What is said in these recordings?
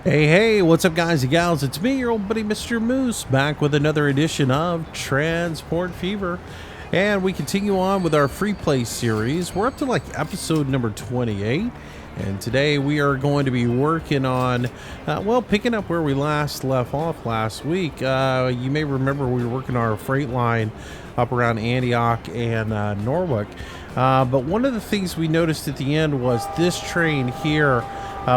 Hey, what's up, guys and gals? It's me, your old buddy, Mr. Moose, back with another edition of Transport Fever. And we continue on with our free play series. We're up to like episode number 28. And today we are going to be working on, picking up where we left off last week. You may remember we were working our freight line up around Antioch and Norwalk. But one of the things we noticed at the end was this train here,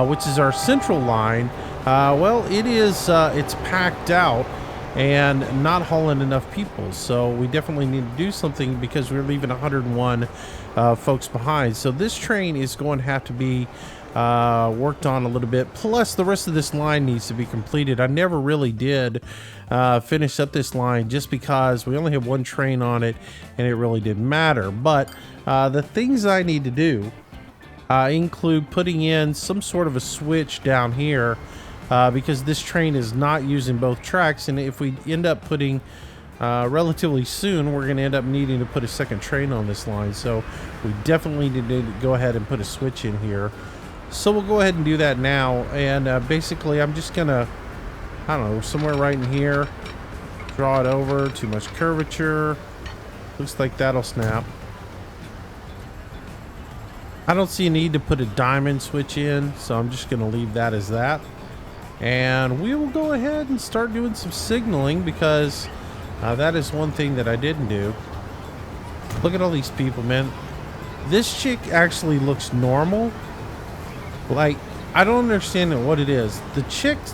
which is our central line. It's packed out and not hauling enough people. So we definitely need to do something because we're leaving 101 folks behind. So this train is going to have to be worked on a little bit. Plus the rest of this line needs to be completed. I never really did finish up this line just because we only have one train on it and it really didn't matter. But the things I need to do include putting in some sort of a switch down here because this train is not using both tracks, and if we end up putting relatively soon, we're going to end up needing to put a second train on this line. So we definitely need to go ahead and put a switch in here. So we'll go ahead and do that now, and basically I'm just gonna, I don't know, somewhere right in here, draw it over. Too much curvature. Looks like that'll snap. I don't see a need to put a diamond switch in, so I'm just going to leave that as that. And we will go ahead and start doing some signaling because that is one thing that I didn't do. Look at all these people, man. This chick actually looks normal. Like, I don't understand what it is. The chicks,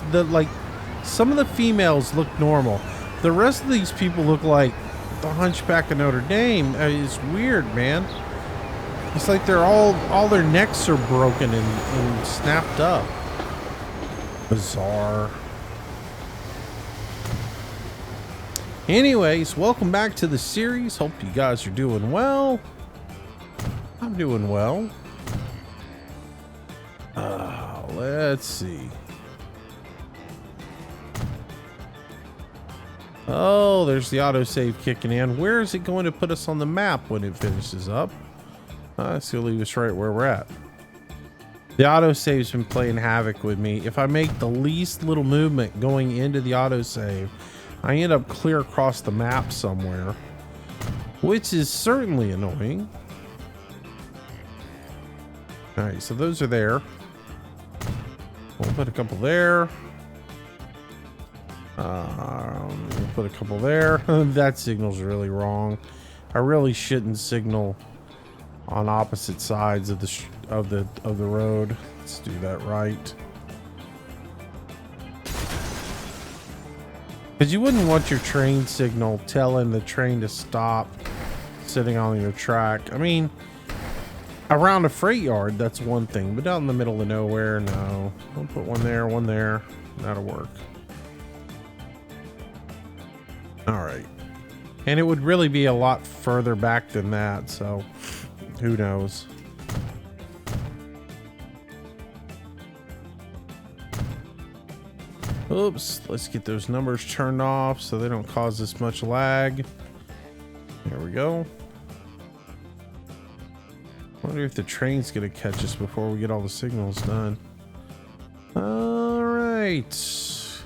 some of the females look normal. The rest of these people look like the Hunchback of Notre Dame. It's weird, man. It's like they're all their necks are broken and snapped up. Bizarre. Anyways, welcome back to the series. Hope you guys are doing well. I'm doing well. Let's see. Oh, there's the autosave kicking in. Where is it going to put us on the map when it finishes up? It's gonna leave us right where we're at. The autosave's been playing havoc with me. If I make the least little movement going into the autosave, I end up clear across the map somewhere, which is certainly annoying. All right, so those are there. We'll put a couple there. We'll put a couple there. That signal's really wrong. I really shouldn't signal on opposite sides of the road. Let's do that right. Because you wouldn't want your train signal telling the train to stop sitting on your track. I mean, around a freight yard, that's one thing, but out in the middle of nowhere, no. We'll put one there. That'll work. All right. And it would really be a lot further back than that, so who knows? Oops, let's get those numbers turned off so they don't cause us much lag. There we go. Wonder if the train's gonna catch us before we get all the signals done. All right. So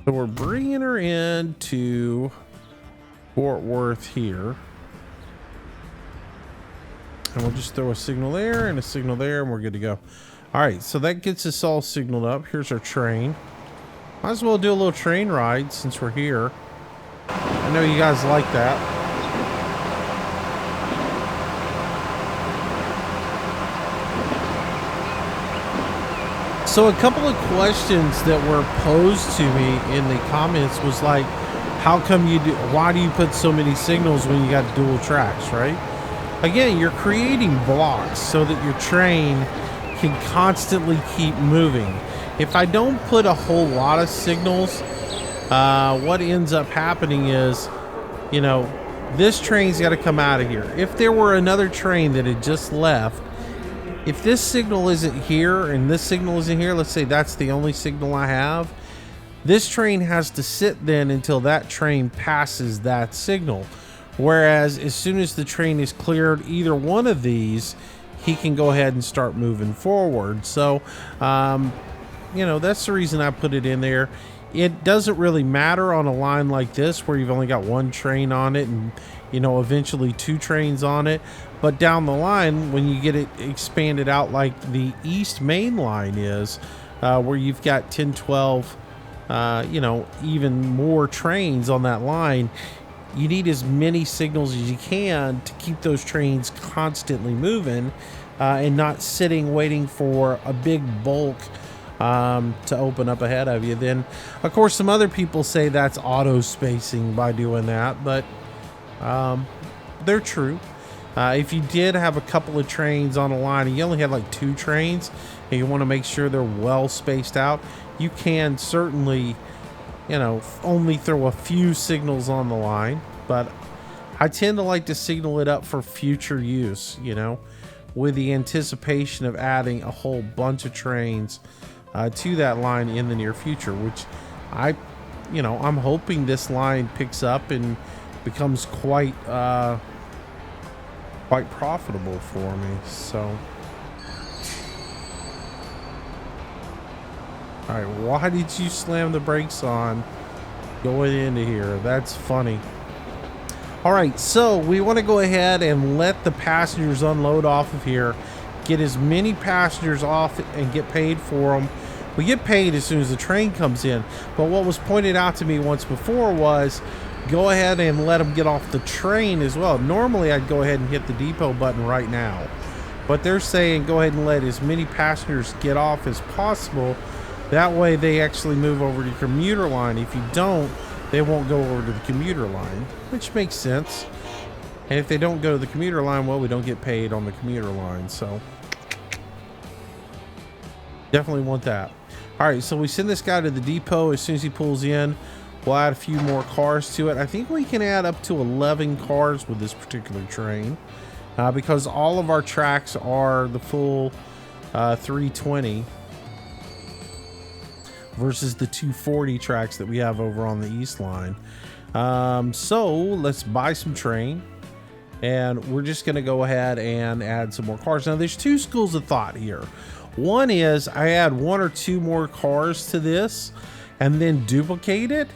we're bringing her into Fort Worth here. And we'll just throw a signal there and a signal there and we're good to go. All right, so that gets us all signaled up. Here's our train. Might as well do a little train ride since we're here. I know you guys like that. So a couple of questions that were posed to me in the comments was like, why do you put so many signals when you got dual tracks, right? Again, you're creating blocks so that your train can constantly keep moving. If I don't put a whole lot of signals, what ends up happening is, this train's got to come out of here. If there were another train that had just left, if this signal isn't here and this signal isn't here, let's say that's the only signal I have, this train has to sit then until that train passes that signal. Whereas as soon as the train is cleared either one of these, he can go ahead and start moving forward. So you know, that's the reason I put it in there. It doesn't really matter on a line like this where you've only got one train on it and, you know, eventually two trains on it. But down the line, when you get it expanded out like the East Main Line is, where you've got 10, 12, you know, even more trains on that line, you need as many signals as you can to keep those trains constantly moving, and not sitting waiting for a big bulk to open up ahead of you. Then, of course, some other people say that's auto spacing by doing that, but they're true. If you did have a couple of trains on a line and you only had like two trains and you want to make sure they're well spaced out, you can certainly, you know, only throw a few signals on the line. But I tend to like to signal it up for future use, you know, with the anticipation of adding a whole bunch of trains to that line in the near future, which I'm hoping this line picks up and becomes quite profitable for me. So, all right, why did you slam the brakes on going into here? That's funny. All right, so we want to go ahead and let the passengers unload off of here, get as many passengers off and get paid for them. We get paid as soon as the train comes in, but what was pointed out to me once before was go ahead and let them get off the train as well. Normally I'd go ahead and hit the depot button right now, but they're saying go ahead and let as many passengers get off as possible. That way they actually move over to the commuter line. If you don't, they won't go over to the commuter line, which makes sense. And if they don't go to the commuter line, well, we don't get paid on the commuter line. So definitely want that. All right, so we send this guy to the depot. As soon as he pulls in, we'll add a few more cars to it. I think we can add up to 11 cars with this particular train, because all of our tracks are the full 320 versus the 240 tracks that we have over on the East Line. So let's buy some train, and we're just going to go ahead and add some more cars. Now, there's two schools of thought here. One is I add one or two more cars to this and then duplicate it,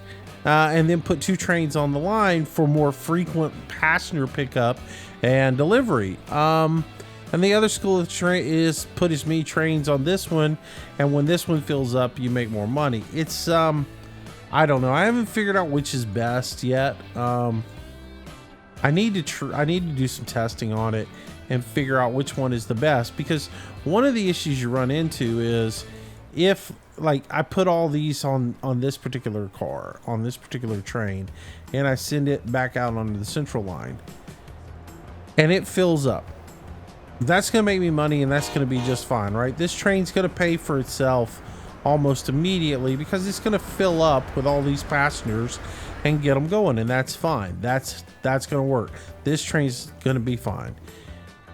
and then put two trains on the line for more frequent passenger pickup and delivery. And the other school of train is put as many trains on this one, and when this one fills up, you make more money. It's I don't know. I haven't figured out which is best yet. I need to do some testing on it and figure out which one is the best, because one of the issues you run into is if, like, I put all these on this particular car, on this particular train, and I send it back out onto the central line and it fills up, that's going to make me money, and that's going to be just fine, right? This train's going to pay for itself almost immediately because it's going to fill up with all these passengers and get them going, and that's fine. That's going to work. This train's going to be fine.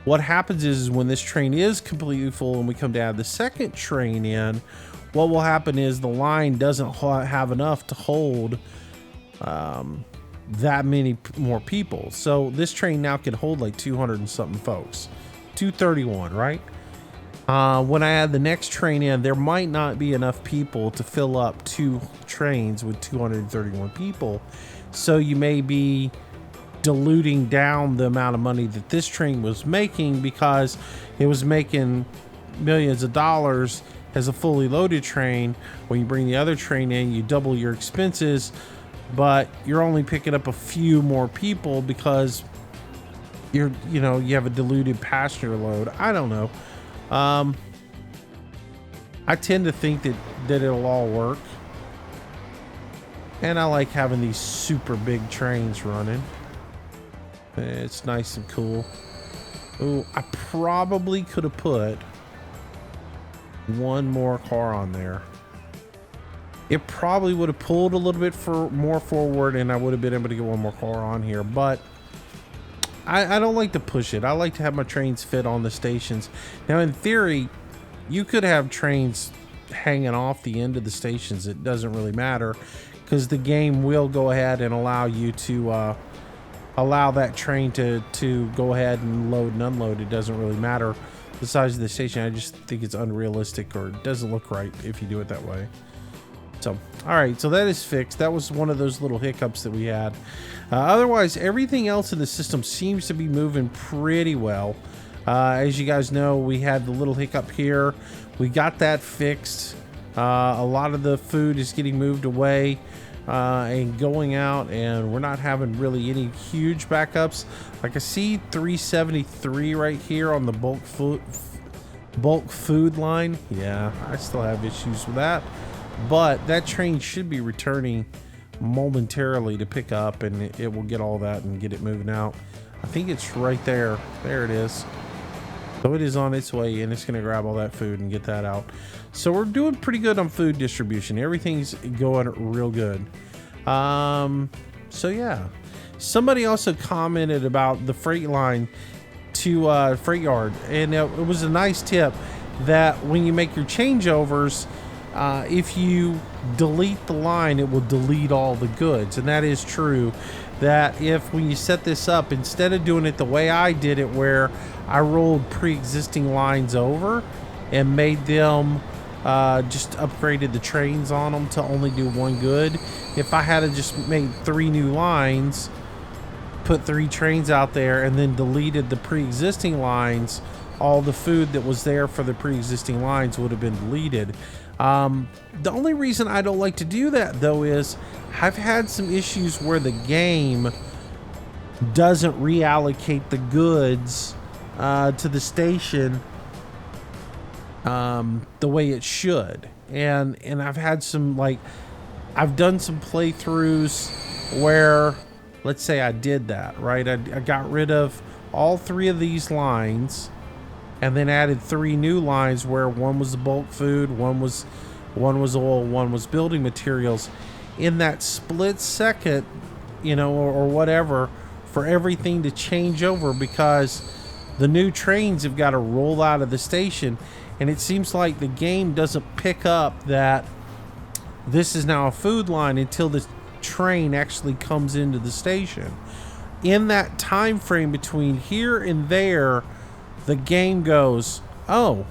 What happens is when this train is completely full and we come to add the second train in, what will happen is the line doesn't have enough to hold that many more people. So this train now can hold like 200 and something folks. 231, right? When I add the next train in, there might not be enough people to fill up two trains with 231 people. So you may be diluting down the amount of money that this train was making, because it was making millions of dollars as a fully loaded train. When you bring the other train in, you double your expenses, but you're only picking up a few more people because you have a diluted passenger load. I don't know. I tend to think that it'll all work, and I like having these super big trains running. It's nice and cool. Oh, I probably could have put one more car on there. It probably would have pulled a little bit more forward, and I would have been able to get one more car on here, but I don't like to push it. I like to have my trains fit on the stations. Now, in theory, you could have trains hanging off the end of the stations. It doesn't really matter, because the game will go ahead and allow you to allow that train to go ahead and load and unload. It doesn't really matter the size of the station. I just think it's unrealistic, or it doesn't look right if you do it that way. So, all right, so that is fixed. That was one of those little hiccups that we had. Otherwise, everything else in the system seems to be moving pretty well. As you guys know, we had the little hiccup here. We got that fixed. A lot of the food is getting moved away and going out, and we're not having really any huge backups. Like I see 373 right here on the bulk food line. Yeah, I still have issues with that. But that train should be returning momentarily to pick up, and it will get all that and get it moving out. I think it's right there. There it is. So it is on its way, and it's going to grab all that food and get that out. So we're doing pretty good on food distribution. Everything's going real good. So yeah. Somebody also commented about the freight line to freight yard, and it was a nice tip that when you make your changeovers, if you delete the line, it will delete all the goods. And that is true, that if when you set this up, instead of doing it the way I did it, where I rolled pre-existing lines over and made them just upgraded the trains on them to only do one good. If I had to just made 3 new lines, put 3 trains out there, and then deleted the pre-existing lines, all the food that was there for the pre-existing lines would have been deleted. The only reason I don't like to do that, though, is I've had some issues where the game doesn't reallocate the goods to the station the way it should. And I've had some, like, I've done some playthroughs where, let's say I did that, right? I got rid of all 3 of these lines, and then added 3 new lines where one was the bulk food, one was oil, one was building materials. In that split second, you know, or whatever, for everything to change over, because the new trains have got to roll out of the station, and it seems like the game doesn't pick up that this is now a food line until the train actually comes into the station. In that time frame between here and there, the game goes, oh,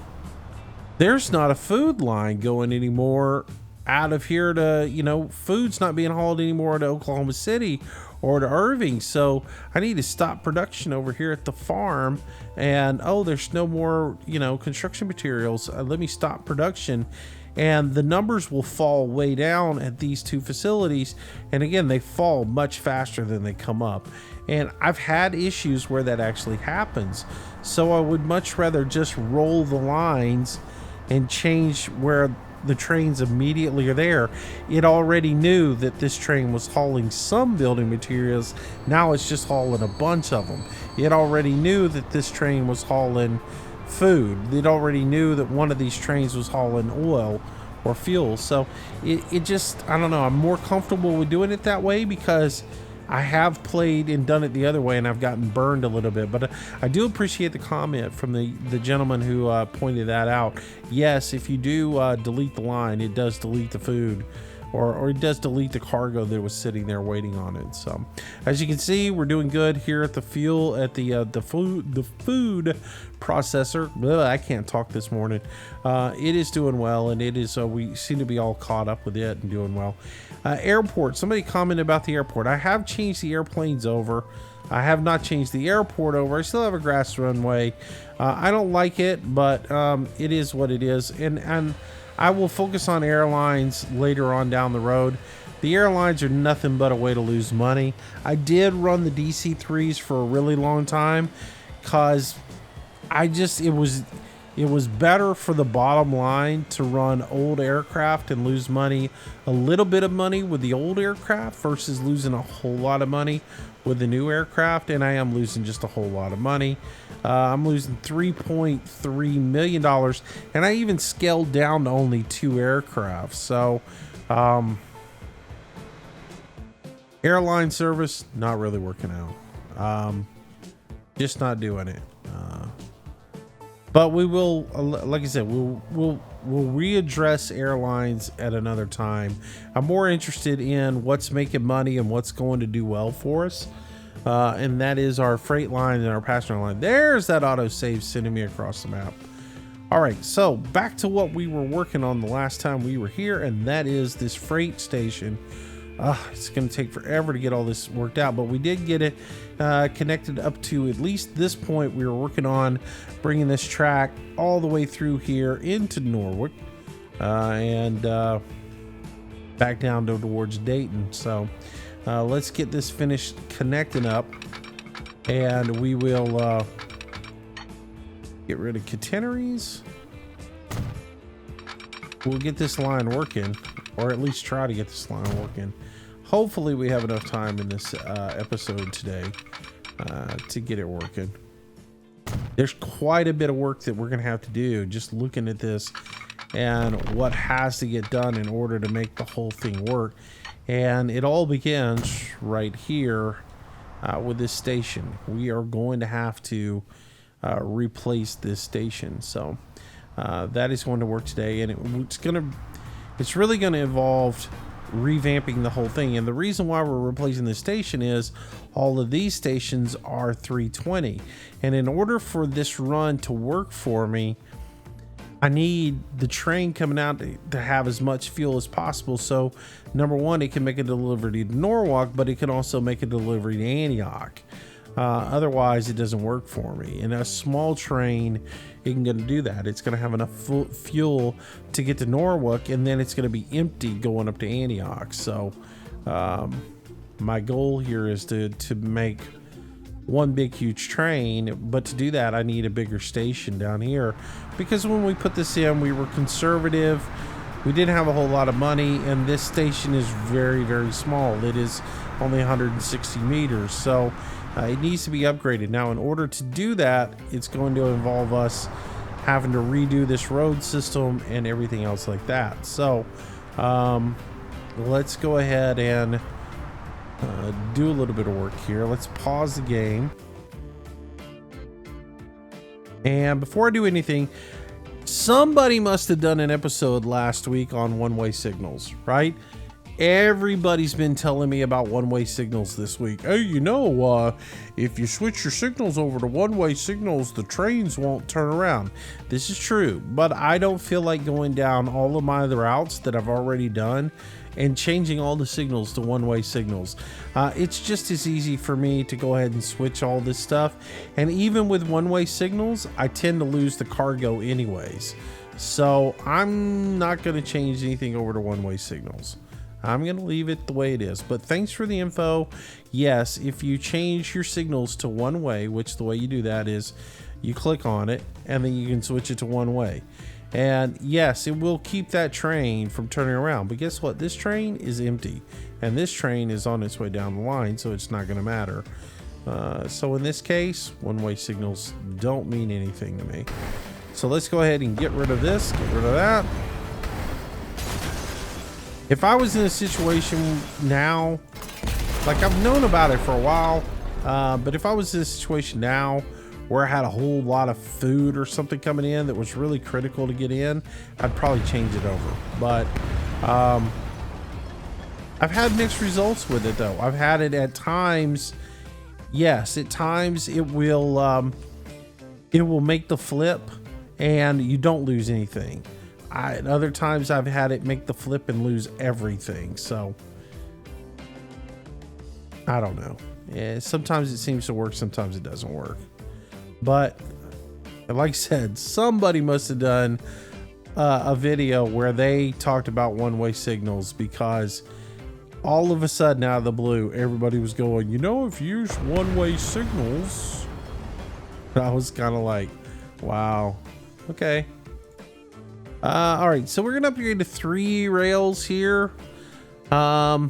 there's not a food line going anymore out of here to, you know, food's not being hauled anymore to Oklahoma City or to Irving. So I need to stop production over here at the farm. And, oh, there's no more, you know, construction materials. Let me stop production. And the numbers will fall way down at these 2 facilities. And again, they fall much faster than they come up. And I've had issues where that actually happens. So I would much rather just roll the lines and change where the trains immediately are there. It already knew that this train was hauling some building materials. Now it's just hauling a bunch of them. It already knew that this train was hauling food. It already knew that one of these trains was hauling oil or fuel. So it just, I don't know, I'm more comfortable with doing it that way, because I have played and done it the other way, and I've gotten burned a little bit. But I do appreciate the comment from the gentleman who pointed that out. Yes, if you do delete the line, it does delete the food, or it does delete the cargo that was sitting there waiting on it. So as you can see, we're doing good here at the fuel, at the food processor. Ugh, I can't talk this morning. It is doing well, and it is we seem to be all caught up with it and doing well. Airport, somebody commented about the airport. I have changed the airplanes over. I have not changed the airport over. I still have a grass runway. I don't like it, but it is what it is. And I will focus on airlines later on down the road. The airlines are nothing but a way to lose money. I did run the DC-3s for a really long time, because it was better for the bottom line to run old aircraft and lose money, a little bit of money with the old aircraft, versus losing a whole lot of money with the new aircraft. And I am losing just a whole lot of money. I'm losing $3.3 million, and I even scaled down to only 2 aircraft. So airline service, not really working out. Just not doing it. But we will, like I said, we'll readdress airlines at another time. I'm more interested in what's making money and what's going to do well for us. and that is our freight line and our passenger line. There's that autosave sending me across the map. All right, so back to what we were working on the last time we were here, and that is this freight station. It's going to take forever to get all this worked out, but we did get it connected up to at least this point. We were working on bringing this track all the way through here into Norwalk and back down towards Dayton. So let's get this finished connecting up, and we will get rid of catenaries. We'll get this line working, or at least try to get this line working. Hopefully we have enough time in this episode today to get it working. There's quite a bit of work that we're gonna have to do just looking at this and what has to get done in order to make the whole thing work. And it all begins right here with this station. We are going to have to replace this station. So that is going to work today, and it's really going to involve revamping the whole thing. And the reason why we're replacing this station is all of these stations are 320, and in order for this run to work for me, I need the train coming out to have as much fuel as possible. So number one, it can make a delivery to Norwalk, but it can also make a delivery to Antioch. Otherwise it doesn't work for me. In a small train, it can do that. It's going to have enough fuel to get to Norwalk, and then it's going to be empty going up to Antioch. So my goal here is to make one big huge train, but to do that I need a bigger station down here, because when we put this in, we were conservative. We didn't have a whole lot of money, and this station is very, very small. It is only 160 meters, so it needs to be upgraded. Now, in order to do that, it's going to involve us having to redo this road system and everything else like that. So let's go ahead and do a little bit of work here. Let's pause the game. And before I do anything, somebody must have done an episode last week on one-way signals, right? Everybody's been telling me about one-way signals this week. Hey, you know, if you switch your signals over to one-way signals, the trains won't turn around. This is true, but I don't feel like going down all of my other routes that I've already done and changing all the signals to one-way signals. It's just as easy for me to go ahead and switch all this stuff. And even with one-way signals, I tend to lose the cargo anyways. So I'm not going to change anything over to one-way signals. I'm going to leave it the way it is. But thanks for the info. Yes, if you change your signals to one way, which the way you do that is you click on it and then you can switch it to one way. And yes, it will keep that train from turning around. But guess what? This train is empty, and this train is on its way down the line, so it's not going to matter. So in this case, one-way signals don't mean anything to me. So let's go ahead and get rid of this, get rid of that. If I was in a situation now, like I've known about it for a while, but if I was in a situation now where I had a whole lot of food or something coming in that was really critical to get in, I'd probably change it over. But I've had mixed results with it though. I've had it at times, yes, at times it will make the flip and you don't lose anything. At other times I've had it make the flip and lose everything. So I don't know. Yeah, sometimes it seems to work, sometimes it doesn't work. But like I said, somebody must have done a video where they talked about one-way signals, because all of a sudden out of the blue, everybody was going, you know, if you use one-way signals. I was kind of like, wow, okay. All right, so we're going to upgrade to 3 rails here. I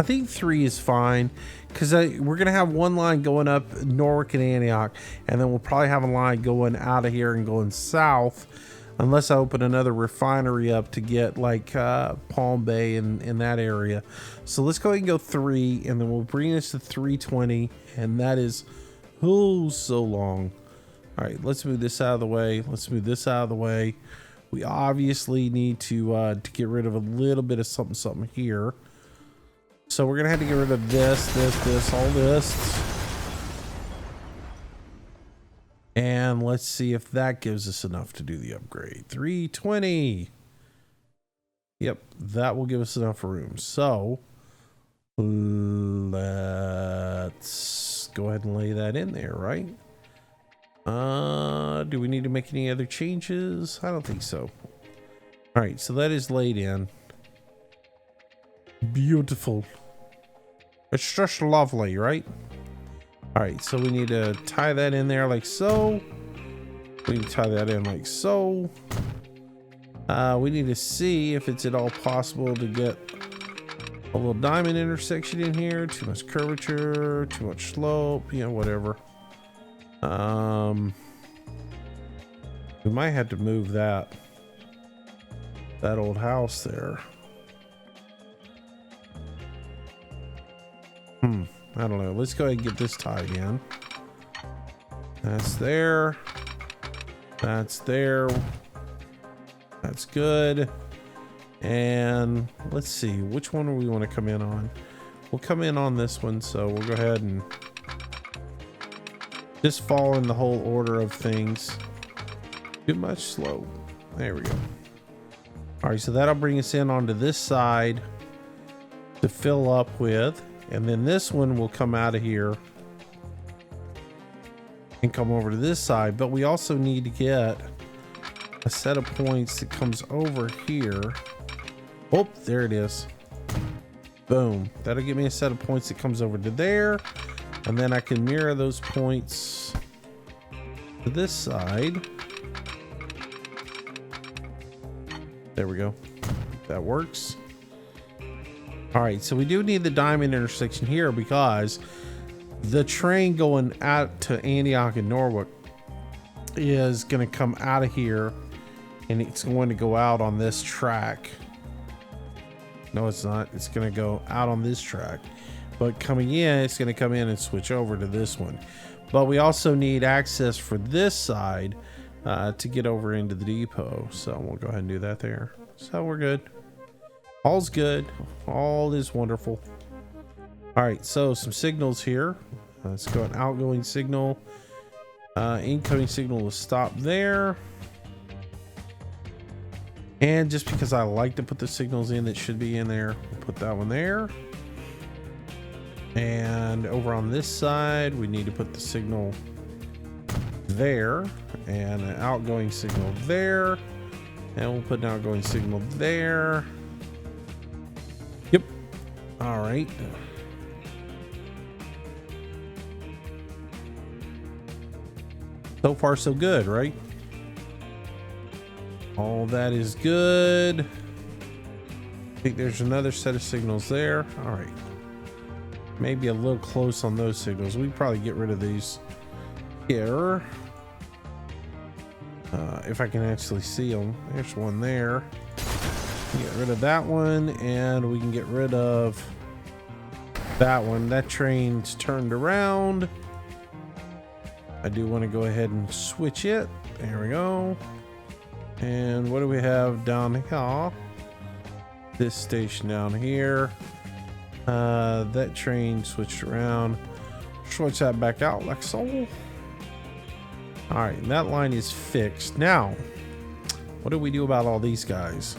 think 3 is fine, because we're going to have one line going up Norwalk and Antioch, and then we'll probably have a line going out of here and going south, unless I open another refinery up to get like Palm Bay and in that area. So let's go ahead and go 3, and then we'll bring this to 320, and that is so long. All right, let's move this out of the way. Let's move this out of the way. We obviously need to get rid of a little bit of something here. So we're gonna have to get rid of this, all this. And let's see if that gives us enough to do the upgrade. 320. Yep, that will give us enough room. So let's go ahead and lay that in there, right? Do we need to make any other changes? I don't think so. All right, so that is laid in. Beautiful. It's just lovely, right? All right, so we need to tie that in there like so. We need to tie that in like so. We need to see if it's at all possible to get a little diamond intersection in here. Too much curvature, too much slope, you know, whatever. We might have to move that old house there. I don't know. Let's go ahead and get this tied in. That's there. That's there. That's good. And let's see, which one do we want to come in on? We'll come in on this one, so we'll go ahead and just fall in the whole order of things. Too much slope. There we go. All right, so that'll bring us in onto this side to fill up with. And then this one will come out of here and come over to this side. But we also need to get a set of points that comes over here. Oh, there it is. Boom. That'll give me a set of points that comes over to there. And then I can mirror those points to this side. There we go. That works. All right, so we do need the diamond intersection here because the train going out to Antioch and Norwalk is going to come out of here and it's going to go out on this track. No, it's not. It's going to go out on this track, but coming in, it's going to come in and switch over to this one. But we also need access for this side to get over into the depot. So we'll go ahead and do that there. So we're good. All's good. All is wonderful. All right, so some signals here. Let's go an outgoing signal. Incoming signal will stop there. And just because I like to put the signals in that should be in there, we'll put that one there. And over on this side, we need to put the signal there and an outgoing signal there. And we'll put an outgoing signal there. Yep. All right. So far, so good, right? All that is good. I think there's another set of signals there. All right. Maybe a little close on those signals. We probably get rid of these here. If I can actually see them. There's one there. Get rid of that one, and we can get rid of that one. That train's turned around. I do want to go ahead and switch it. There we go. And what do we have down here? This station down here. That train switched around. Switch that back out like so. All right, that line is fixed. Now, what do we do about all these guys?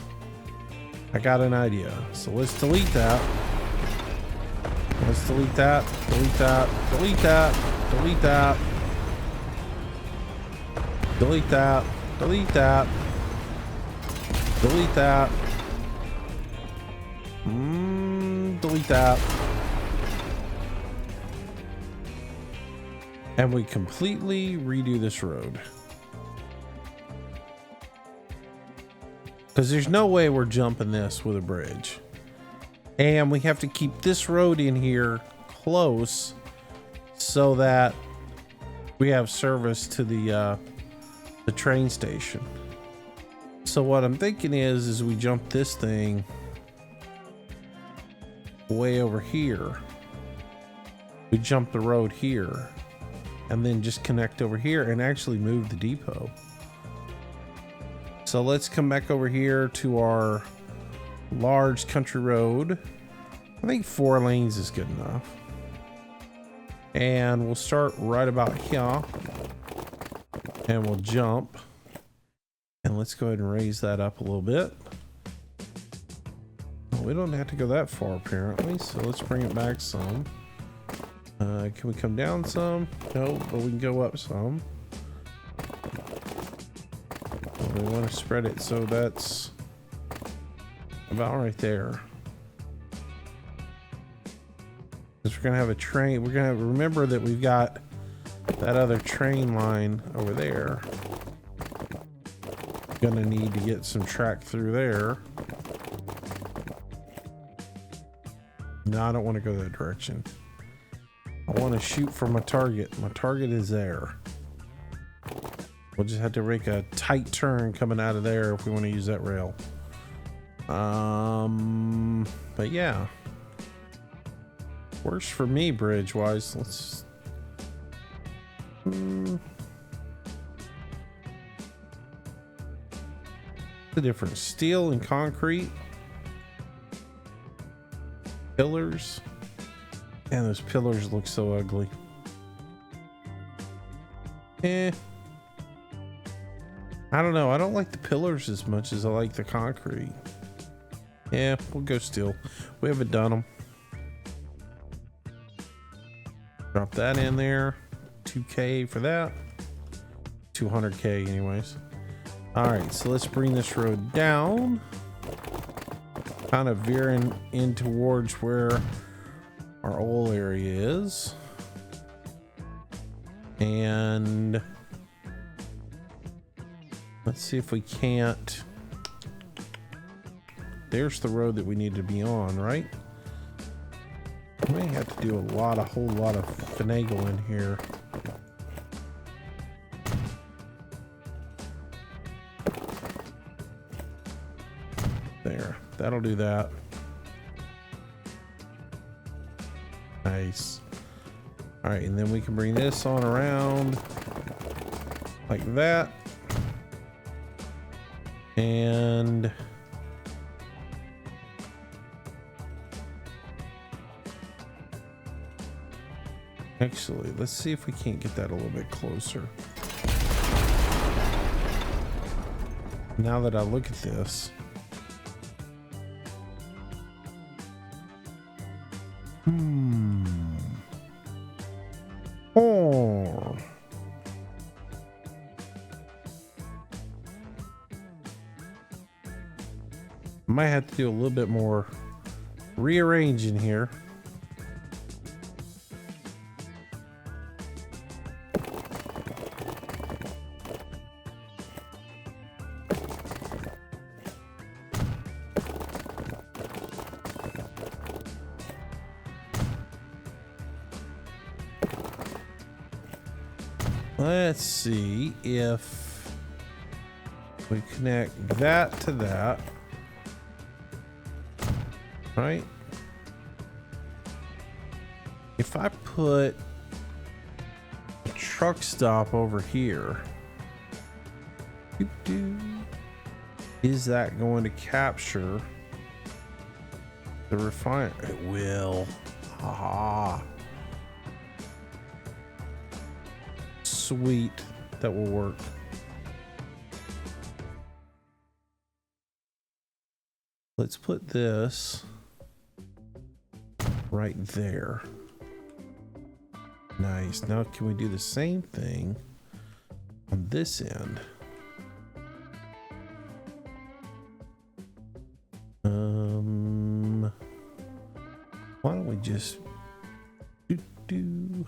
I got an idea. So let's delete that. Let's delete that. Delete that. Delete that. Delete that. Delete that. Delete that. Delete that. Delete that. And we completely redo this road. Because there's no way we're jumping this with a bridge. And we have to keep this road in here close so that we have service to the train station. So what I'm thinking is we jump this thing way over here. We jump the road here and then just connect over here and actually move the depot. So let's come back over here to our large country road I think 4 lanes is good enough. And we'll start right about here. And we'll jump. And let's go ahead and raise that up a little bit. We don't have to go that far apparently, so let's bring it back some. Can we come down some? No, but we can go up some. We want to spread it so that's about right there. Because we're gonna have a train. We're gonna remember that we've got that other train line over there. Gonna need to get some track through there. No, I don't want to go that direction. I want to shoot for my target. My target is there. We'll just have to make a tight turn coming out of there if we want to use that rail. But yeah. Works for me bridge-wise. Let's... The difference. Steel and concrete. Pillars. And those pillars look so ugly. I don't know. I don't like the pillars as much as I like the concrete. Yeah, we'll go steel. We haven't done them. Drop that in there. 2K for that. 200K anyways. Alright, so let's bring this road down. Kind of veering in towards where our oil area is. And let's see if we can't. There's the road that we need to be on, right? We may have to do a whole lot of finagling here. There, that'll do that. Nice. All right, and then we can bring this on around like that. And actually, let's see if we can't get that a little bit closer. Now that I look at this. Oh. Might have to do a little bit more rearranging here. Let's see if we connect that to that. Right? If I put a truck stop over here, is that going to capture the refinery? It will. Haha. Sweet. That will work. Let's put this right there. Nice. Now can we do the same thing on this end? Why don't we just do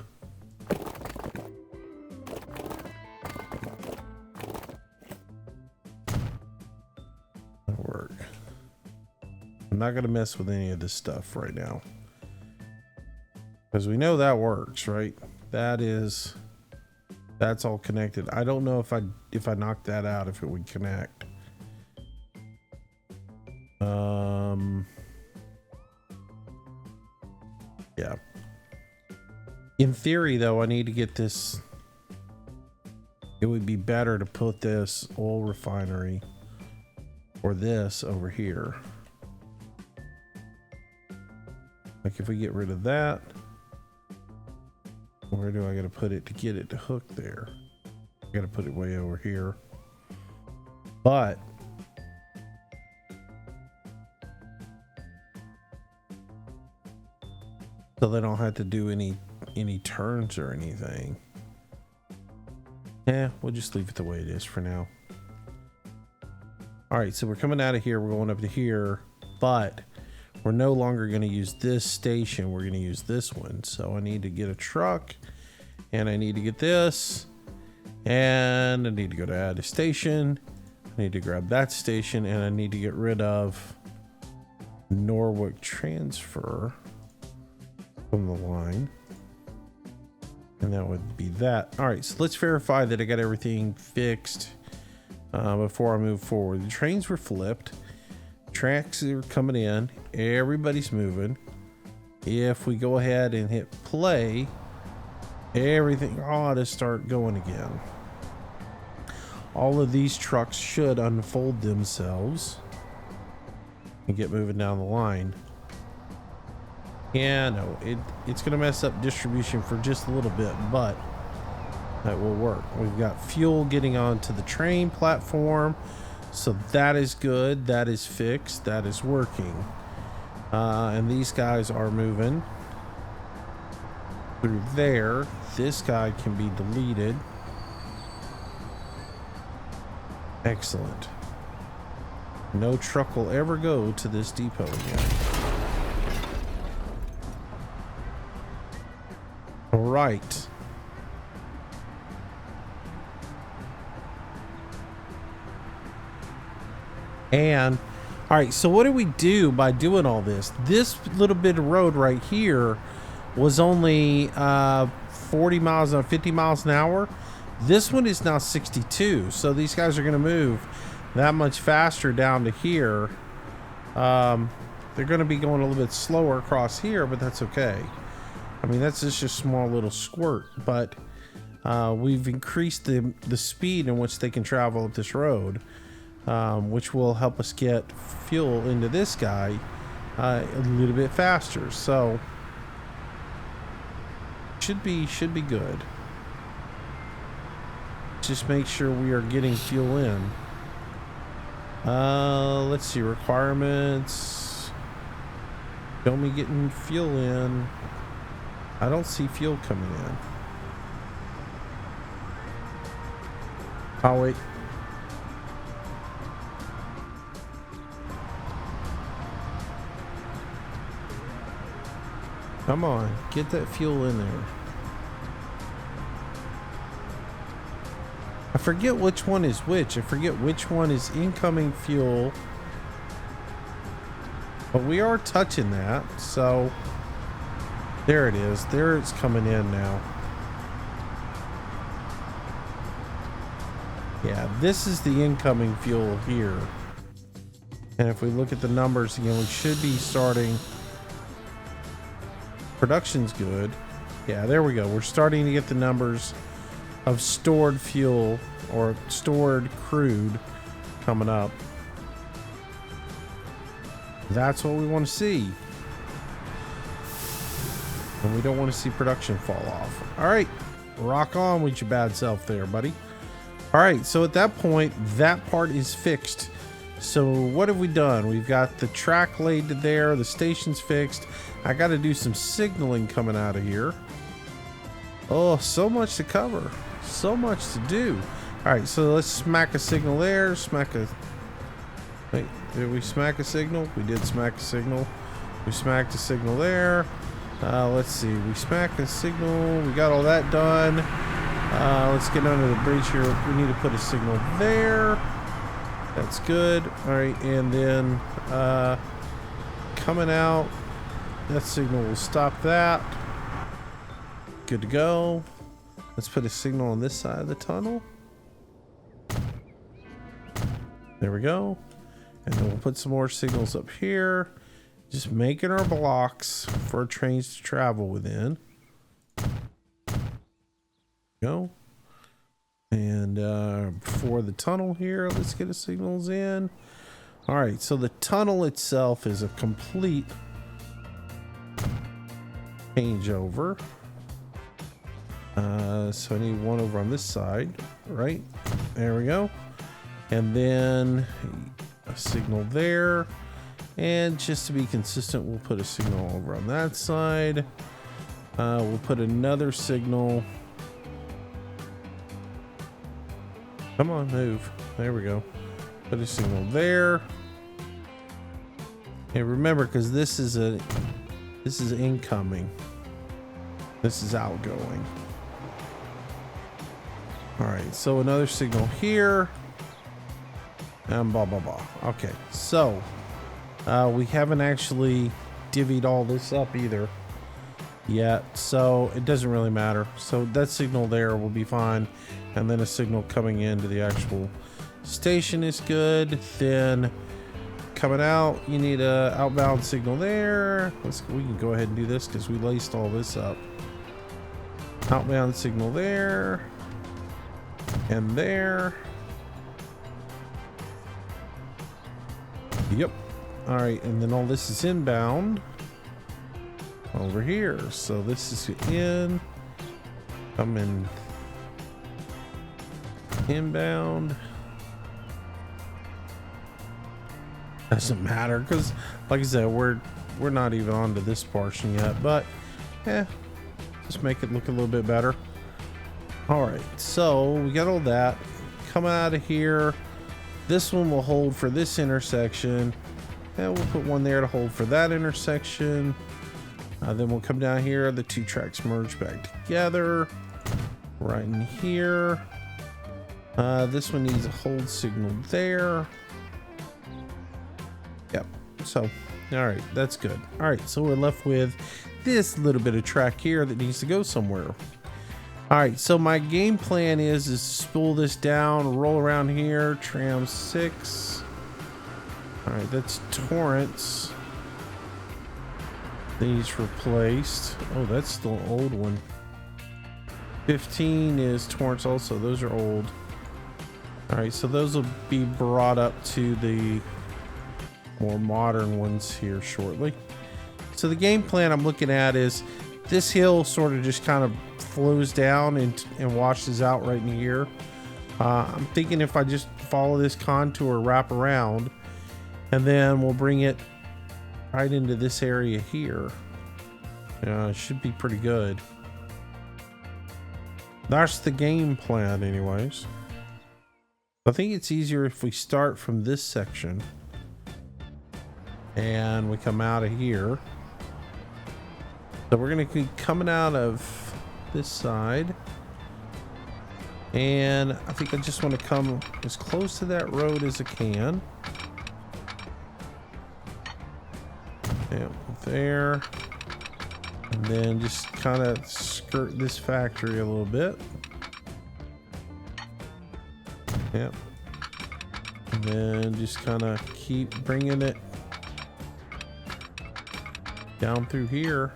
that'll work. I'm not gonna mess with any of this stuff right now. Because we know that works, right? That's all connected. I don't know if I knock that out, if it would connect. Yeah. In theory, though, I need to get this. It would be better to put this oil refinery or this over here. Like if we get rid of that, where do I gotta put it to get it to hook there? I gotta put it way over here. But so they don't have to do any turns or anything. Yeah, we'll just leave it the way it is for now. All right, so we're coming out of here, we're going up to here, but we're no longer going to use this station, we're going to use this one. So I need to get a truck, and I need to get this, and I need to go to add a station, I need to grab that station, and I need to get rid of Norwalk transfer from the line. And that would be that. All right, so let's verify that I got everything fixed before I move forward. The trains were flipped. Tracks are coming in. Everybody's moving. If we go ahead and hit play, everything ought to start going again. All of these trucks should unfold themselves and get moving down the line. Yeah, no, it's going to mess up distribution for just a little bit, but that will work. We've got fuel getting onto the train platform, so that is good. That is fixed. That is working. And these guys are moving through there. This guy can be deleted. Excellent. No truck will ever go to this depot again. All right. And all right, so what do we do by doing all this? This little bit of road right here was only 40 miles an hour, 50 miles an hour. This one is now 62. So these guys are going to move that much faster down to here. They're going to be going a little bit slower across here, but that's okay. I mean, that's just a small little squirt, but we've increased the speed in which they can travel up this road, which will help us get fuel into this guy a little bit faster. So should be good. Just make sure we are getting fuel in. Let's see, requirements. Show me getting fuel in. I don't see fuel coming in. Oh, wait. Come on, get that fuel in there. I forget which one is which. I forget which one is incoming fuel. But we are touching that, so there it is. There it's coming in now. Yeah, this is the incoming fuel here. And if we look at the numbers again, we should be starting. Production's good. Yeah, there we go. We're starting to get the numbers of stored fuel or stored crude coming up. That's what we want to see. And we don't want to see production fall off. All right, rock on with your bad self there, buddy. All right, so at that point, that part is fixed. So what have we done? We've got the track laid to there, the station's fixed. I got to do some signaling coming out of here. Oh, so much to cover, so much to do. All right, so let's smack a signal there, smack a... Wait, did we smack a signal? We did smack a signal. We smacked a signal there. Let's see, we smacked a signal. We got all that done. Let's get under the bridge here. We need to put a signal there. That's good. All right, and then coming out, that signal will stop that. Good to go. Let's put a signal on this side of the tunnel. There we go. And then we'll put some more signals up here. Just making our blocks for trains to travel within. Go. And for the tunnel here, let's get the signals in. All right, so the tunnel itself is a complete change over. So I need one over on this side, right? There we go. And then a signal there. And just to be consistent, we'll put a signal over on that side. We'll put another signal. Come on, move. There we go. Put a signal there. And remember, because this is incoming. This is outgoing. All right, so another signal here. And blah, blah, blah. Okay, so we haven't actually divvied all this up either yet, so it doesn't really matter. So that signal there will be fine. And then a signal coming into the actual station is good. Then coming out, you need a outbound signal there. We can go ahead and do this because we laced all this up. Outbound signal there and there. Yep. All right, and then all this is inbound over here. So this is in, come in inbound. Doesn't matter because, like I said, we're not even onto this portion yet, but just make it look a little bit better. All right, so we got all that coming out of here. This one will hold for this intersection, and we'll put one there to hold for that intersection. Then we'll come down here. The two tracks merge back together right in here. This one needs a hold signal there. Yep. So, all right, that's good. All right, so we're left with this little bit of track here that needs to go somewhere. All right, so my game plan is to spool this down, roll around here, tram 6. All right, that's Torrance. These replaced. Oh, that's still an old one. 15 is Torrance also. Those are old. All right, so those will be brought up to the more modern ones here shortly. So the game plan I'm looking at is this hill sort of just kind of flows down and washes out right in here. I'm thinking if I just follow this contour, wrap around, and then we'll bring it right into this area here. It should be pretty good. That's the game plan anyways. I think it's easier if we start from this section and we come out of here. So we're going to be coming out of this side, and I think I just want to come as close to that road as I can. Yeah, there, and then just kind of skirt this factory a little bit. Yep, and then just kind of keep bringing it down through here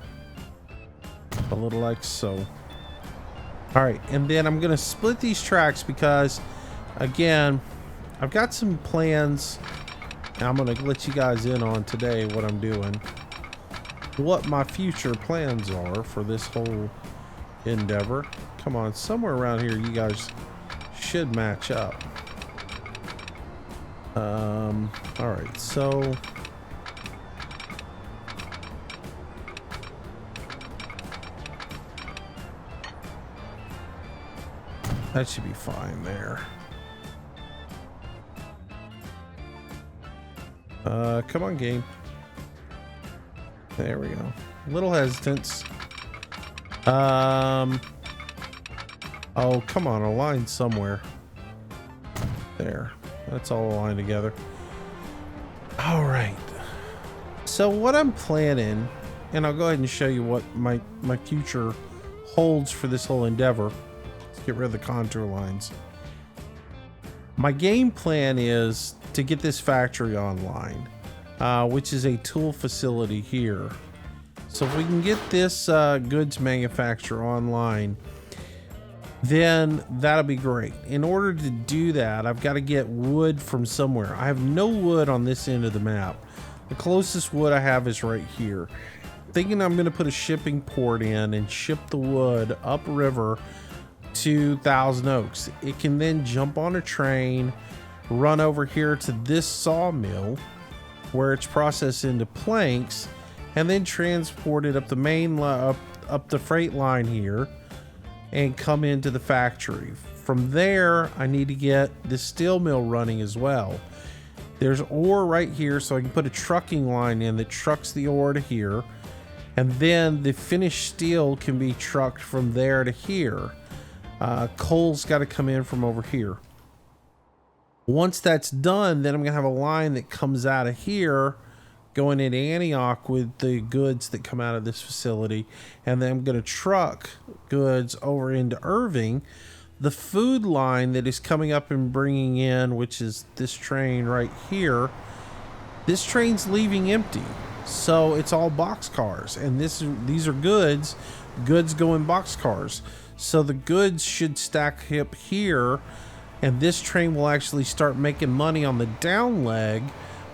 a little like so. All right, and then I'm gonna split these tracks because again I've got some plans and I'm gonna let you guys in on today what I'm doing, what my future plans are for this whole endeavor. Come on, somewhere around here you guys should match up. All right, so that should be fine there. Come on, game. There we go. Little hesitance. Oh, come on, a line somewhere. There. That's all aligned together. All right. So what I'm planning, and I'll go ahead and show you what my future holds for this whole endeavor. Get rid of the contour lines. My game plan is to get this factory online, which is a tool facility here. So if we can get this goods manufacturer online, then that'll be great. In order to do that, I've got to get wood from somewhere. I have no wood on this end of the map. The closest wood I have is right here. thinking I'm going to put a shipping port in and ship the wood upriver to Thousand Oaks. It can then jump on a train, run over here to this sawmill where it's processed into planks, and then transported up the main up the freight line here and come into the factory. From there, I need to get the steel mill running as well. There's ore right here, so I can put a trucking line in that trucks the ore to here, and then the finished steel can be trucked from there to here. Coal's got to come in from over here. Once that's done, then I'm gonna have a line that comes out of here going into Antioch with the goods that come out of this facility, and then I'm gonna truck goods over into Irving. The food line that is coming up and bringing in, which is this train right here, this train's leaving empty, so it's all box cars, and these are goods go in box cars, so the goods should stack up here, and this train will actually start making money on the down leg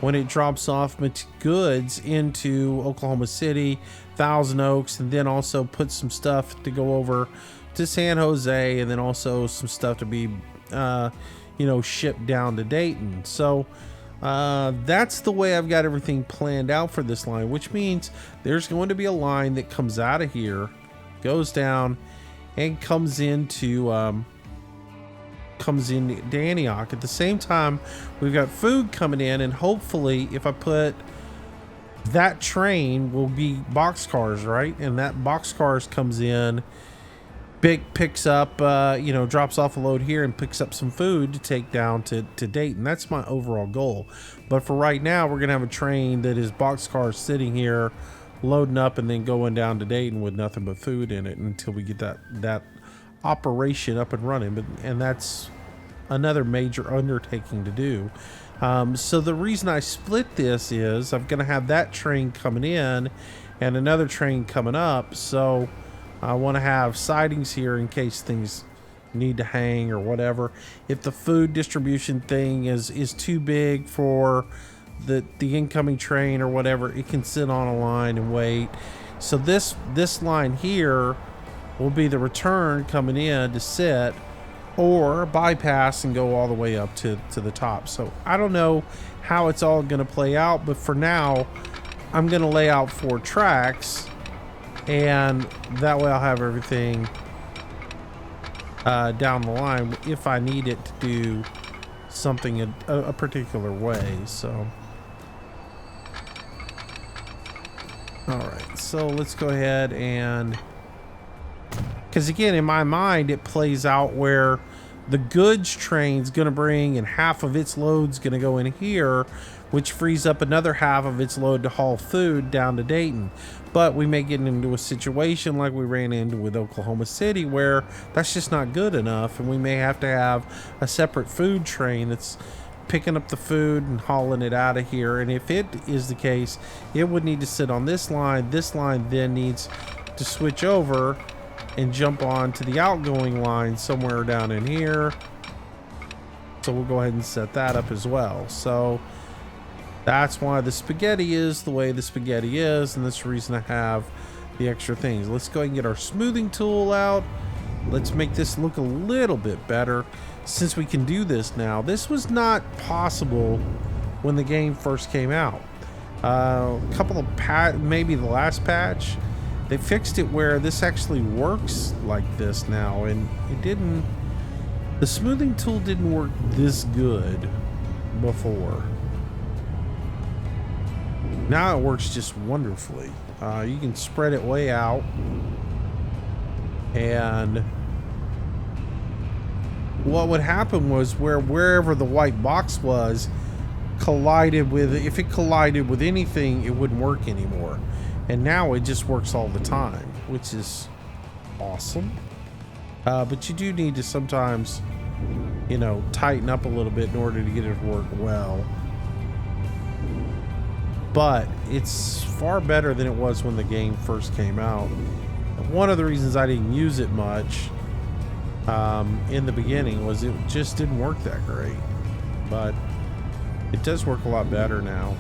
when it drops off goods into Oklahoma City, Thousand Oaks, and then also put some stuff to go over to San Jose, and then also some stuff to be shipped down to Dayton. So that's the way I've got everything planned out for this line, which means there's going to be a line that comes out of here, goes down, and comes into Antioch. At the same time, we've got food coming in, and hopefully if I put that train will be boxcars, right? And that boxcars comes in, picks up, drops off a load here and picks up some food to take down to Dayton. That's my overall goal. But for right now, we're gonna have a train that is boxcars sitting here, loading up and then going down to Dayton with nothing but food in it until we get that operation up and running. And that's another major undertaking to do. So the reason I split this is I'm gonna have that train coming in and another train coming up, so I want to have sidings here in case things need to hang or whatever. If the food distribution thing is too big for the incoming train or whatever, it can sit on a line and wait. So this line here will be the return coming in to sit, or bypass and go all the way up to the top. So I don't know how it's all going to play out, but for now I'm going to lay out 4 tracks, and that way I'll have everything down the line if I need it to do something a particular way. So all right, so let's go ahead, and because again, in my mind, it plays out where the goods train's going to bring, and half of its load's going to go in here, which frees up another half of its load to haul food down to Dayton. But we may get into a situation like we ran into with Oklahoma City where that's just not good enough, and we may have to have a separate food train that's picking up the food and hauling it out of here. And if it is the case, it would need to sit on this line. This line then needs to switch over and jump on to the outgoing line somewhere down in here. So we'll go ahead and set that up as well. So that's why the spaghetti is the way the spaghetti is, and that's the reason I have the extra things. Let's go ahead and get our smoothing tool out. Let's make this look a little bit better since we can do this now. This was not possible when the game first came out. A couple of maybe the last patch, they fixed it where this actually works like this now, and it didn't. The smoothing tool didn't work this good before. Now it works just wonderfully. You can spread it way out, and what would happen was wherever the white box was collided with, if it collided with anything, it wouldn't work anymore. And now it just works all the time, which is awesome. But you do need to sometimes, tighten up a little bit in order to get it to work well. But it's far better than it was when the game first came out. One of the reasons I didn't use it much in the beginning was it just didn't work that great. But it does work a lot better now.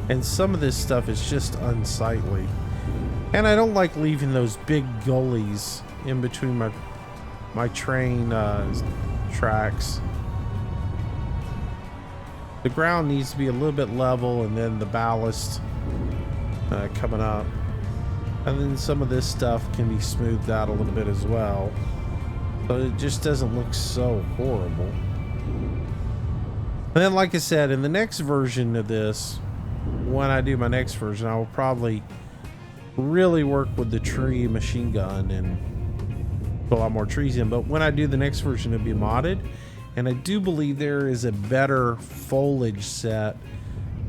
And some of this stuff is just unsightly. And I don't like leaving those big gullies in between my train tracks. The ground needs to be a little bit level, and then the ballast coming up. And then some of this stuff can be smoothed out a little bit as well. But it just doesn't look so horrible. And then, like I said, in the next version of this, when I do my next version, I will probably really work with the tree machine gun and put a lot more trees in. But when I do the next version, it'll be modded. And I do believe there is a better foliage set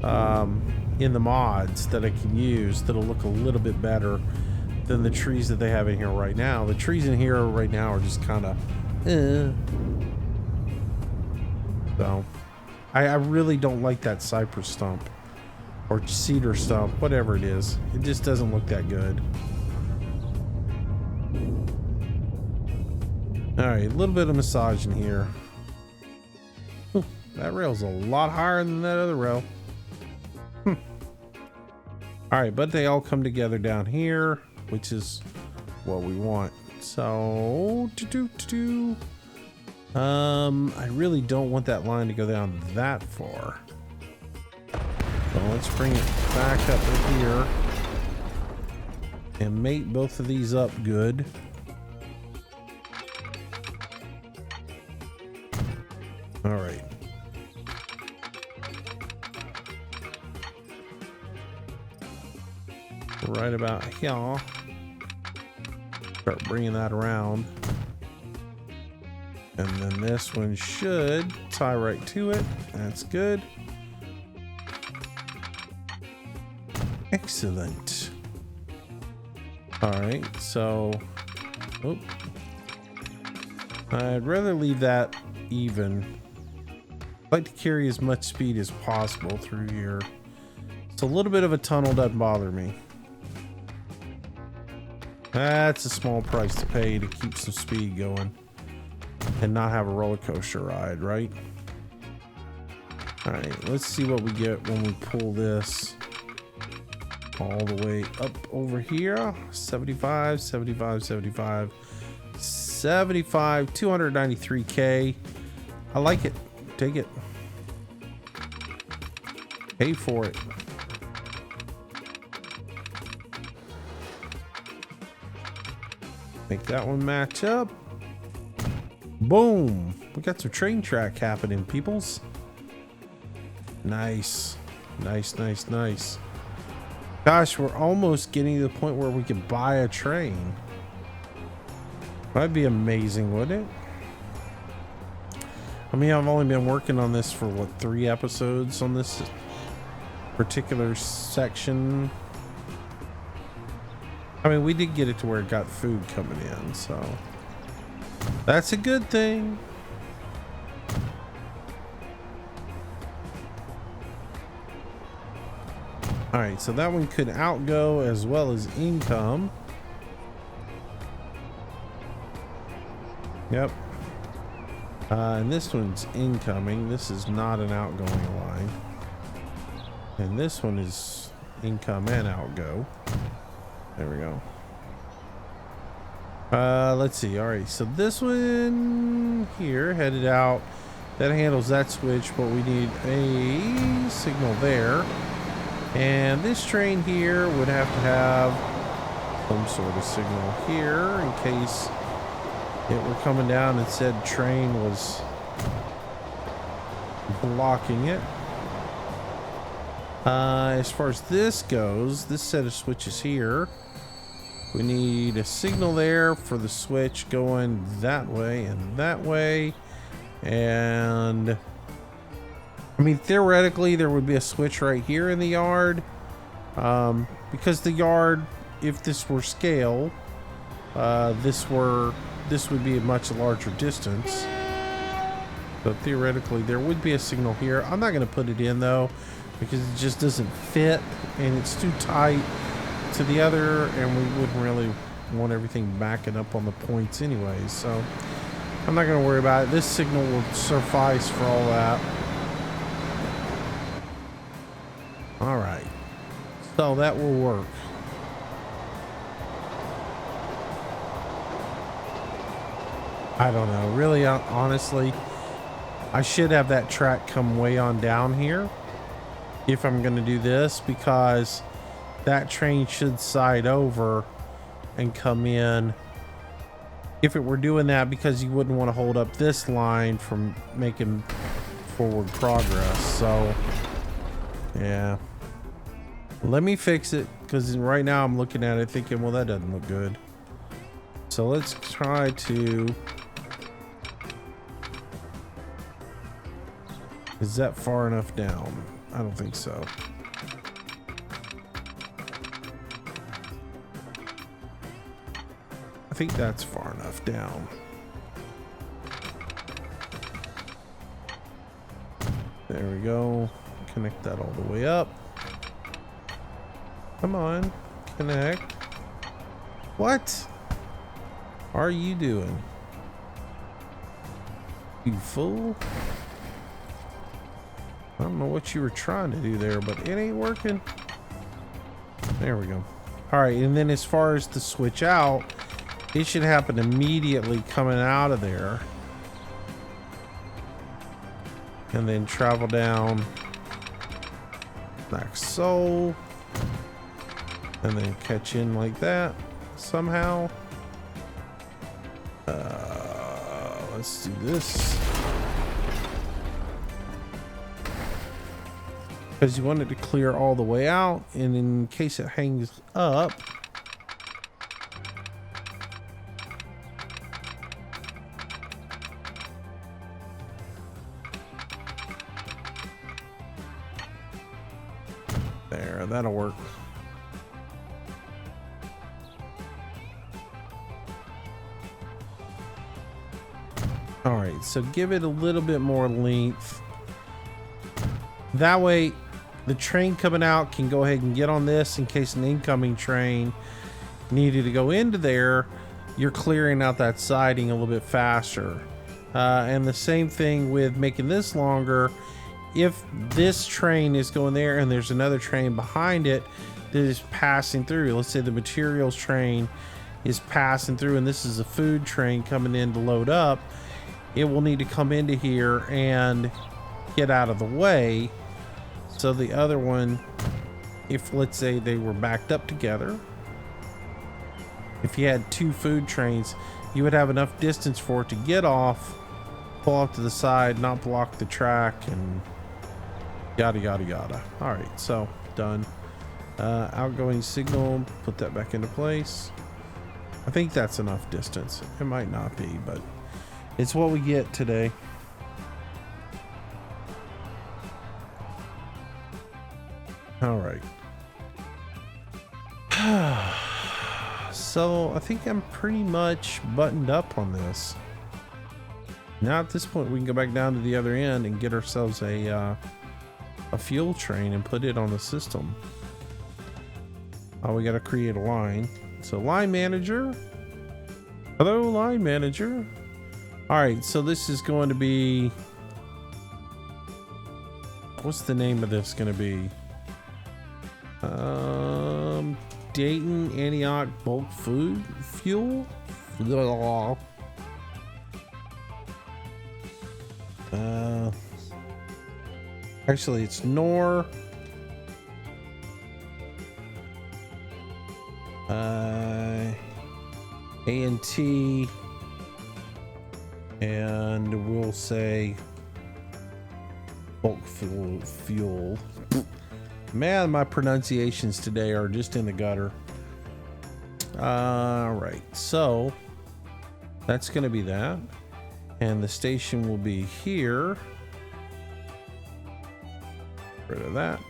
in the mods that I can use that'll look a little bit better than the trees that they have in here right now. The trees in here right now are just kind of So I really don't like that cypress stump or cedar stump, whatever it is. It just doesn't look that good. All right, a little bit of massage in here. Ooh, that rail's a lot higher than that other rail. All right, but they all come together down here, which is what we want. So, I really don't want that line to go down that far. So let's bring it back up to here and mate both of these up good. All right. Right about here. Start bringing that around. And then this one should tie right to it. That's good. Excellent. All right, so I'd rather leave that even. I'd like to carry as much speed as possible through here. So a little bit of a tunnel doesn't bother me. That's a small price to pay to keep some speed going and not have a roller coaster ride, right? All right, let's see what we get when we pull this all the way up over here. 75, 75, 75, 75, 293K. I like it. Take it. Pay for it. Make that one match up. Boom. We got some train track happening, peoples. Nice. Nice, nice, nice. Gosh, we're almost getting to the point where we can buy a train. That'd be amazing, wouldn't it? I mean, I've only been working on this for, what, 3 episodes on this particular section. I mean, we did get it to where it got food coming in, so that's a good thing. All right, so that one could outgo as well as income. Yep. And this one's incoming. This is not an outgoing line. And this one is income and outgo. There we go. Let's see. All right, so this one here headed out. That handles that switch, but we need a signal there. And this train here would have to have some sort of signal here in case it were coming down and said train was blocking it. As far as this goes, this set of switches here, we need a signal there for the switch going that way and that way. And I mean, theoretically, there would be a switch right here in the yard. Because the yard, if this were scale, this would be a much larger distance. So theoretically, there would be a signal here. I'm not going to put it in though, because it just doesn't fit and it's too tight to the other, and we wouldn't really want everything backing up on the points anyway. So I'm not going to worry about it. This signal will suffice for all that. All right. So that will work. I don't know. Really, honestly, I should have that track come way on down here if I'm going to do this, because that train should side over and come in if it were doing that, because you wouldn't want to hold up this line from making forward progress. So yeah, let me fix it, because right now I'm looking at it thinking, well, that doesn't look good. So let's try to... Is that far enough down? I don't think so. I think that's far enough down. There we go. Connect that all the way up. Come on, connect. What are you doing, you fool? I don't know what you were trying to do there, but it ain't working. There we go. All right, and then as far as the switch out, it should happen immediately coming out of there. And then travel down like so. And then catch in like that somehow. Let's do this. Because you want it to clear all the way out, and in case it hangs up, there, that'll work. All right, so give it a little bit more length. That way the train coming out can go ahead and get on this in case an incoming train needed to go into there. You're clearing out that siding a little bit faster. And the same thing with making this longer. If this train is going there and there's another train behind it that is passing through, let's say the materials train is passing through and this is a food train coming in to load up, it will need to come into here and get out of the way. So the other one, if let's say they were backed up together, if you had two food trains, you would have enough distance for it to get off, pull off to the side, not block the track, and yada yada yada. All right, so done. Outgoing signal, put that back into place. I think that's enough distance. It might not be, but it's what we get today. All right. So I think I'm pretty much buttoned up on this. Now at this point we can go back down to the other end and get ourselves a fuel train and put it on the system. Oh, we got to create a line. So line manager. Hello, line manager. All right, so this is going to be, what's the name of this going to be? Dayton Antioch bulk food fuel. Actually it's NOR ANT, and we'll say bulk fuel. Man, my pronunciations today are just in the gutter. All right, so that's going to be that, and the station will be here. Rid of that,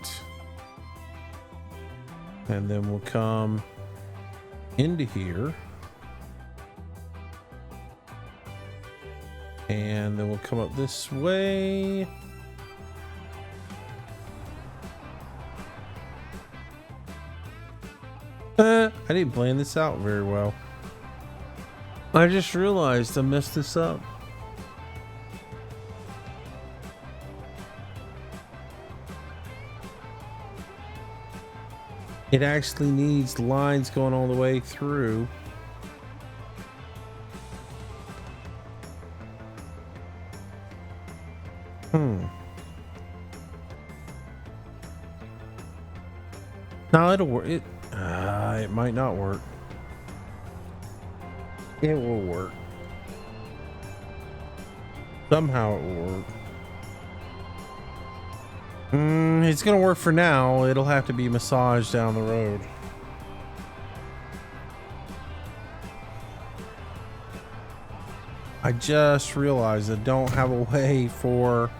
and then we'll come into here, and then we'll come up this way. I didn't plan this out very well. I just realized I messed this up. It actually needs lines going all the way through. No, it'll work. It might not work. It will work. Somehow it will work. It's gonna work for now. It'll have to be massaged down the road. I just realized I don't have a way for,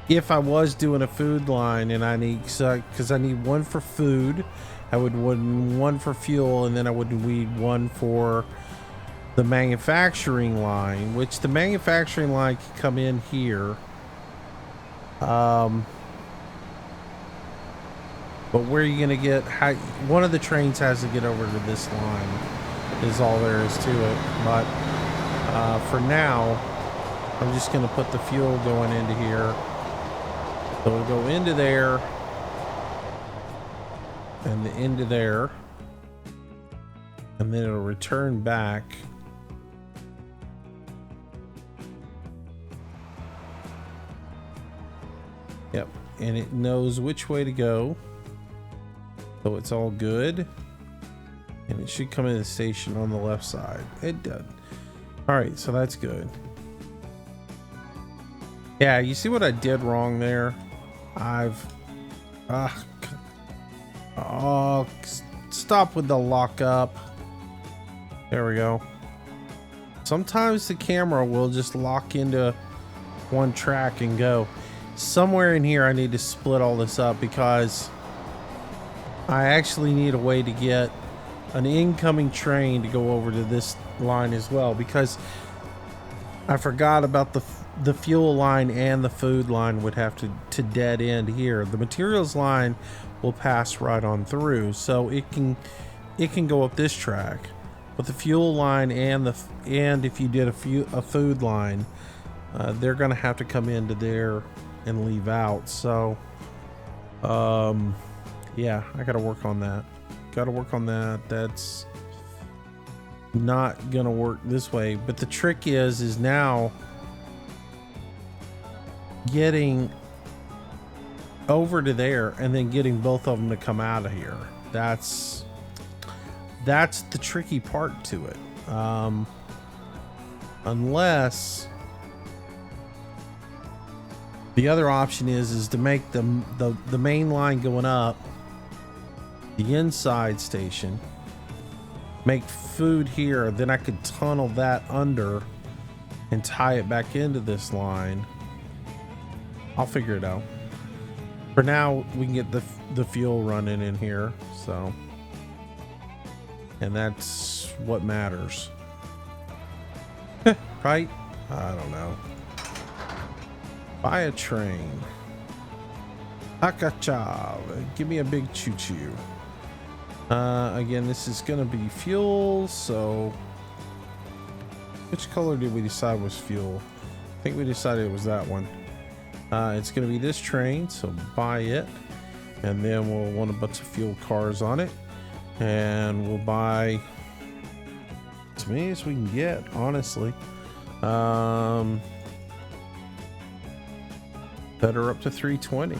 if I was doing a food line and I need, because I need one for food, I would want one for fuel, and then I would need one for the manufacturing line, which the manufacturing line can come in here. But where are you gonna get, one of the trains has to get over to this line is all there is to it. But for now, I'm just gonna put the fuel going into here. So it'll go into there and into there, and then it'll return back. Yep, and it knows which way to go, so it's all good, and it should come in the station on the left side. It did. All right, so that's good. Yeah, you see what I did wrong there? Stop with the lockup. There we go. Sometimes the camera will just lock into one track and go. Somewhere in here I need to split all this up, because I actually need a way to get an incoming train to go over to this line as well, because I forgot about the fuel line, and the food line would have to dead end here. The materials line will pass right on through, so it can go up this track, but the fuel line and if you did a food line, they're gonna have to come into there and leave out. So yeah, I gotta work on that. That's not gonna work this way. But the trick is now getting over to there and then getting both of them to come out of here. That's the tricky part to it. Unless the other option is to make the main line going up the inside station, make food here, then I could tunnel that under and tie it back into this line. I'll figure it out. For now, we can get the fuel running in here, so, and that's what matters. Right? I don't know. Buy a train. Akacha. Give me a big choo-choo. Again, this is gonna be fuel, so which color did we decide was fuel? I think we decided it was that one. It's gonna be this train, so buy it, and then we'll want a bunch of fuel cars on it, and we'll buy as many as we can get, honestly. Better up to 320.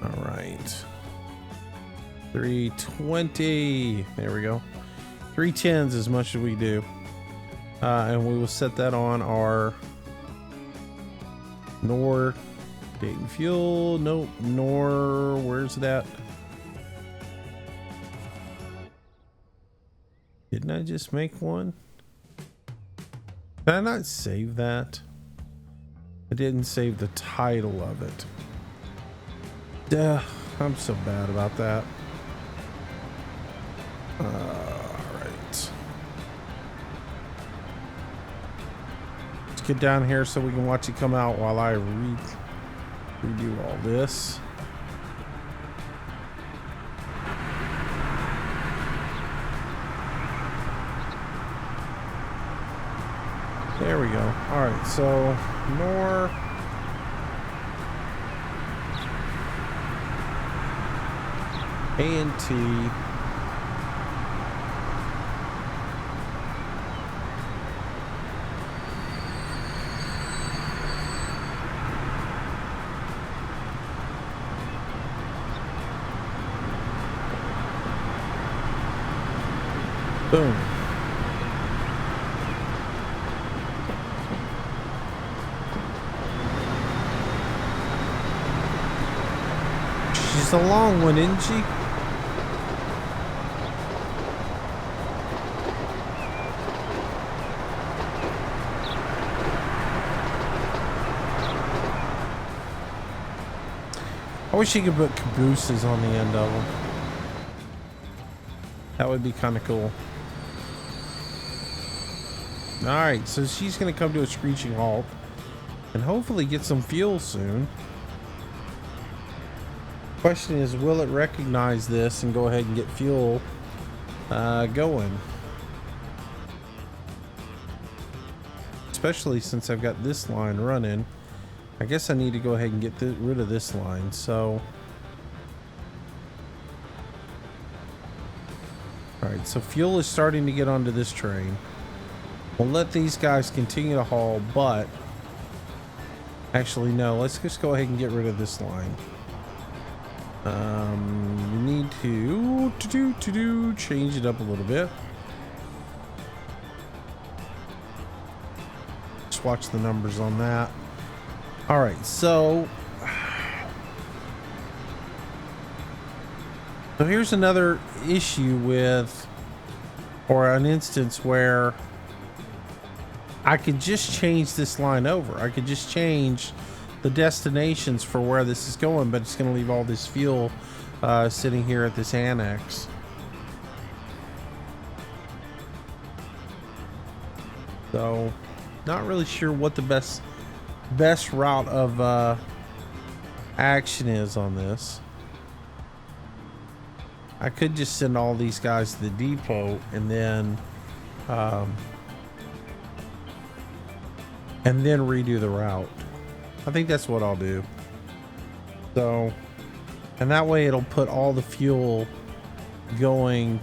All right, 320. There we go. 310s as much as we do, and we will set that on our Nor Dayton fuel. Nope. Nor, where's that? Didn't I just make one? Did I not save that? I didn't save the title of it. Duh, I'm so bad about that. All right. Let's get down here so we can watch it come out while I redo all this. There we go. All right, so Nor. and T. Boom. She's a long one, isn't she? I wish you could put cabooses on the end of them. That would be kind of cool. Alright, so she's going to come to a screeching halt and hopefully get some fuel soon. Question is, will it recognize this and go ahead and get fuel going? Especially since I've got this line running. I guess I need to go ahead and get rid of this line. So, alright, so fuel is starting to get onto this train. We'll let these guys continue to haul, but actually no, let's just go ahead and get rid of this line. We need to change it up a little bit. Just watch the numbers on that. All right, so here's another issue with, or an instance where I could just change this line over. I could just change the destinations for where this is going, but it's going to leave all this fuel sitting here at this annex. So, not really sure what the best route of action is on this. I could just send all these guys to the depot and then redo the route. I think that's what I'll do. So, and that way it'll put all the fuel going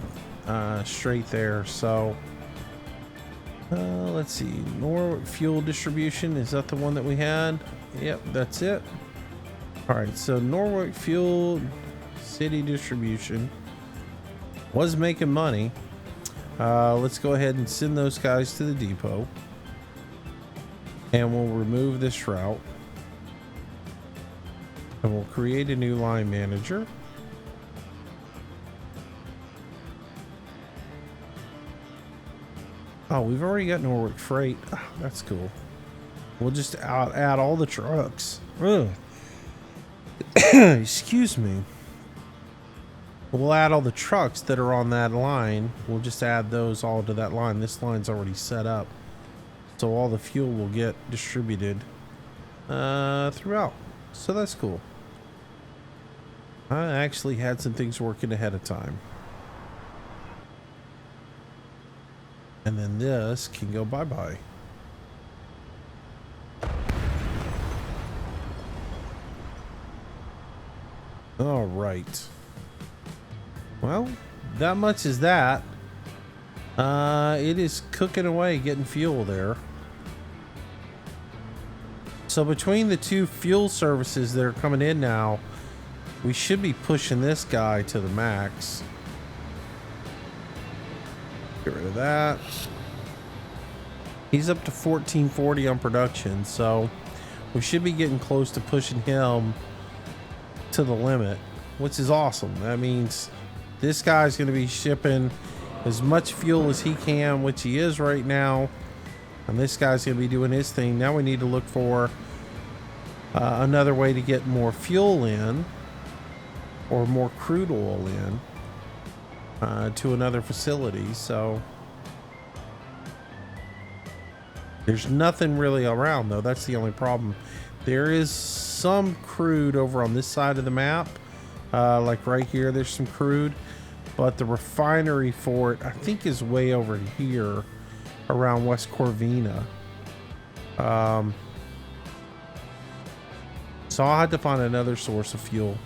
straight there. So, let's see. Norwood fuel distribution, is that the one that we had? Yep, that's it. All right, so Norwood fuel city distribution was making money. Let's go ahead and send those guys to the depot. And we'll remove this route. And we'll create a new line manager. Oh, we've already got Norwood Freight. Oh, that's cool. We'll just add all the trucks. Excuse me. We'll add all the trucks that are on that line. We'll just add those all to that line. This line's already set up. So all the fuel will get distributed throughout. So that's cool. I actually had some things working ahead of time. And then this can go bye-bye. All right. Well, that much is that. It is cooking away, getting fuel there. So between the two fuel services that are coming in now, we should be pushing this guy to the max. Get rid of that. He's up to 1440 on production, so we should be getting close to pushing him to the limit, which is awesome. That means this guy's going to be shipping as much fuel as he can, which he is right now, and this guy's going to be doing his thing. Now we need to look for another way to get more fuel in, or more crude oil in, to another facility. So there's nothing really around, though. That's the only problem. There is some crude over on this side of the map, like right here. There's some crude, but the refinery for it, I think, is way over here around West Corvina. So I'll have to find another source of fuel.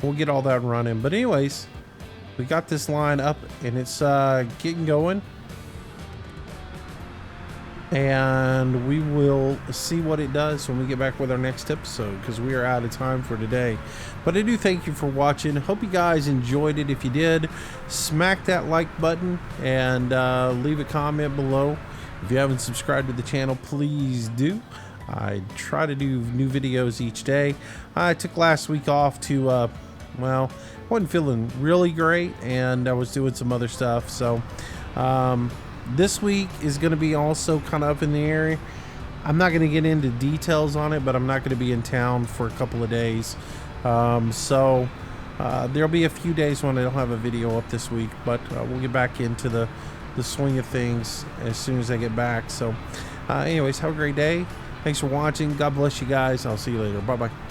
We'll get all that running. But anyways, We got this line up and it's getting going. And we will see what it does when we get back with our next episode, because we are out of time for today. But I do thank you for watching. Hope you guys enjoyed it. If you did, smack that like button and leave a comment below. If you haven't subscribed to the channel, please do. I try to do new videos each day. I took last week off to well, wasn't feeling really great, and I was doing some other stuff. So this week is going to be also kind of up in the air. I'm not going to get into details on it, but I'm not going to be in town for a couple of days. So there'll be a few days when I don't have a video up this week, but we'll get back into the swing of things as soon as I get back. So anyways, have a great day. Thanks for watching. God bless you guys. I'll see you later. Bye-bye.